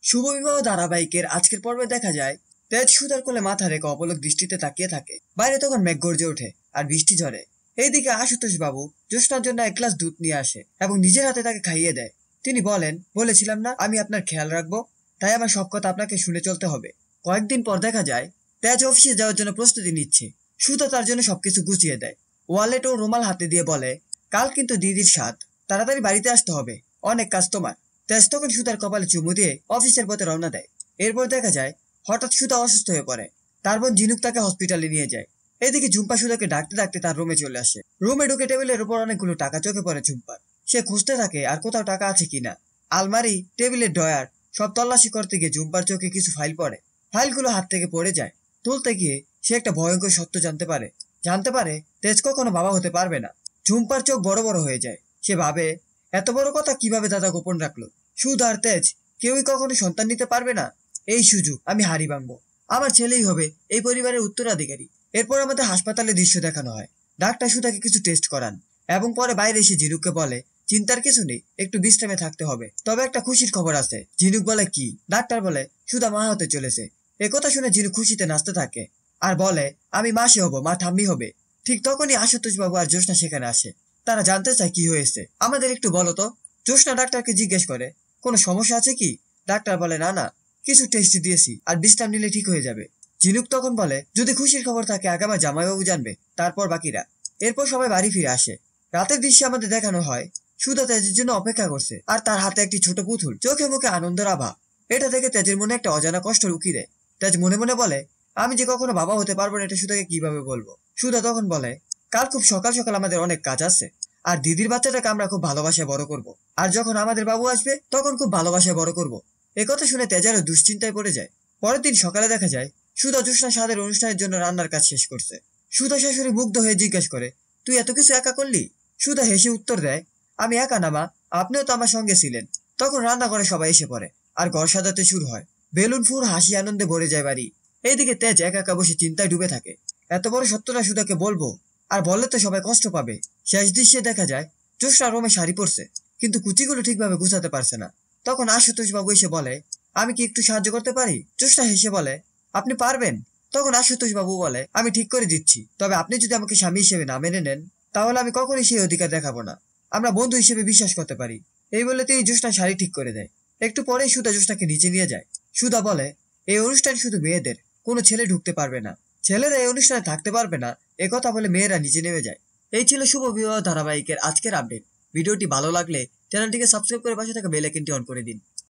শুভ বিবাহ ধারাবাহিকের আজকের পর্বে দেখা যায় তেজ সুতার কোলে মাথা রেখে অপলক দৃষ্টিতে তাকিয়ে থাকে। বাইরে তখন মেঘ গর্জে ওঠে আর বৃষ্টি ঝরে। এইদিকে আশুতোষ বাবু জ্যোৎস্নার জন্য এক গ্লাস দুধ নিয়ে আসে এবং নিজের হাতে তাকে খাইয়ে দেয়। তিনি বলেন, বলেছিলাম না আমি আপনার খেয়াল রাখবো, তাই আমার সব কথা আপনাকে শুনে চলতে হবে। কয়েকদিন পর দেখা যায় তেজ অফিসে যাওয়ার জন্য প্রস্তুতি নিচ্ছে। সুতা তার জন্য সবকিছু গুছিয়ে দেয়। ওয়ালেট ও রুমাল হাতে দিয়ে বলে, কাল কিন্তু দিদির সাথ, তাড়াতাড়ি বাড়িতে আসতে হবে, অনেক কাজ তোমার। তেজ তখন সুতার কপালে চুমু দিয়ে অফিসের পথে রওনা দেয়। এরপর দেখা যায় হঠাৎ সুতা অসুস্থ হয়ে পড়ে। তার বোন ঝিনুক তাকে হসপিটালে নিয়ে যায়। এদিকে ঝুম্পা সুতাকে ডাকতে ডাকতে তার রুমে চলে আসে। রুমে ঢুকে টেবিলের উপর অনেকগুলো টাকা চোখে পড়ে ঝুম্পার। সে খুঁজতে থাকে আর কোথাও টাকা আছে কিনা। আলমারি, টেবিলের ড্রয়ার সব তল্লাশি করতে গিয়ে ঝুম্পার চোখে কিছু ফাইল পড়ে। ফাইলগুলো হাত থেকে পড়ে যায়। তুলতে গিয়ে সে একটা ভয়ঙ্কর সত্য জানতে পারে তেজ কখনো বাবা হতে পারবে না। ঝুম্পার চোখ বড় বড় হয়ে যায়। সে ভাবে, এত বড় কথা কিভাবে দাদা গোপন রাখলো। সুধ আর তেজ কেউই কখনো সন্তান নিতে পারবে না। এই সুযোগ আমি হারি ভাঙবো। আমার ছেলেই হবে এই পরিবারের উত্তরাধিকারী। এরপর আমাদের হাসপাতালে দৃশ্য দেখানো হয়। ডাক্তার সুধাকে কিছু টেস্ট করান এবং পরে বাইরে এসে ঝিনুককে বলে, চিন্তার কিছু নেই, একটু বিশ্রামে থাকতে হবে, তবে একটা খুশির খবর আছে। ঝিনুক বলে, কি? ডাক্তার বলে, সুধা মা হতে চলেছে। একথা শুনে ঝিনুক খুশিতে নাচতে থাকে আর বলে, আমি মাসি হব, মা ঠাম্মি হবে। ঠিক তখনই আশুতোষ বাবু আর জ্যোৎস্না সেখানে আসে। তারা জানতে চায় কি হয়েছে, আমাদের একটু বলো তো। জ্যোৎস্না ডাক্তারকে জিজ্ঞেস করে, কোনো সমস্যা আছে কি? ডাক্তার বলে, না না, কিছু টেস্ট দিয়েছি আর বিশ্রাম নিলে ঠিক হয়ে যাবে। ঝিনুক তখন বলে, যদি খুশির খবর থাকে আগে আমার জামাইবাবু জানবে, তারপর বাকিরা। এরপর সবাই বাড়ি ফিরে আসে। রাতের দৃশ্যে আমাদের দেখানো হয় সুধা তেজের জন্য অপেক্ষা করছে আর তার হাতে একটি ছোট পুতুল, চোখে মুখে আনন্দের আভা। এটা দেখে তেজের মনে একটা অজানা কষ্ট লুকিয়ে দেয়। তেজ মনে মনে বলে, আমি যে কখনো বাবা হতে পারবো না এটা সুধাকে কিভাবে বলবো। সুধা তখন বলে, কাল খুব সকাল সকাল আমাদের অনেক কাজ আছে আর দিদির বাচ্চাটাকে আমরা খুব ভালোবাসায় বড় করব। আর যখন আমাদের বাবু আসবে তখন খুব ভালোবাসায় বড় করব। একথা শুনে তেজারও দুশ্চিন্তায় পড়ে যায়। পরের দিন সকালে দেখা যায় সুধা জ্যোৎস্না স্বাদের অনুষ্ঠানের জন্য রান্নার কাজ শেষ করছে। সুধা শাশুড়ি মুগ্ধ হয়ে জিজ্ঞেস করে, তুই এত কিছু একা করলি? সুধা হেসে উত্তর দেয়, আমি একা না মা, আপনিও তো আমার সঙ্গে ছিলেন। তখন রান্নাঘরে সবাই এসে পড়ে আর ঘর সাজাতে শুরু হয়। বেলুন ফুল হাসি আনন্দে ভরে যায় বাড়ি। এইদিকে তেজ একা একা বসে চিন্তায় ডুবে থাকে। এত বড় সত্যটা সুধাকে বলবো, আর বললে তো সবাই কষ্ট পাবে। শেষ দৃশ্যে দেখা যায় জ্যোৎস্না রুমে শাড়ি পরছে, কিন্তু কুচিগুলো ঠিকভাবে গুছাতে পারছে না। তখন আশুতোষ বাবু এসে বলে, আমি কি একটু সাহায্য করতে পারি? জ্যোৎস্না হেসে বলে, আপনি পারবেন। তখন আশুতোষ বাবু বলে, আমি ঠিক করে দিচ্ছি, তবে আপনি যদি আমাকে স্বামী হিসেবে না মেনে নেন তাহলে আমি কখনোই সেই অধিকার দেখাবো না। আমরা বন্ধু হিসেবে বিশ্বাস করতে পারি। এই বলে তিনি জ্যোৎস্না শাড়ি ঠিক করে দেয়। একটু পরেই সুধা জ্যোৎস্নাকে নিচে নিয়ে যায়। সুধা বলে, এই অনুষ্ঠান শুধু মেয়েদের, কোনো ছেলে ঢুকতে পারবে না, ছেলেরা এই অনুষ্ঠানে থাকতে পারবে না। একথা বলে মেয়েরা নিচে নেমে যায়। এই ছিল শুভ বিবাহ ধারাবাহিকের আজকের আপডেট। ভিডিওটি ভালো লাগলে চ্যানেলটিকে সাবস্ক্রাইব করে পাশে থাকা বেল আইকনটি অন করে দিন।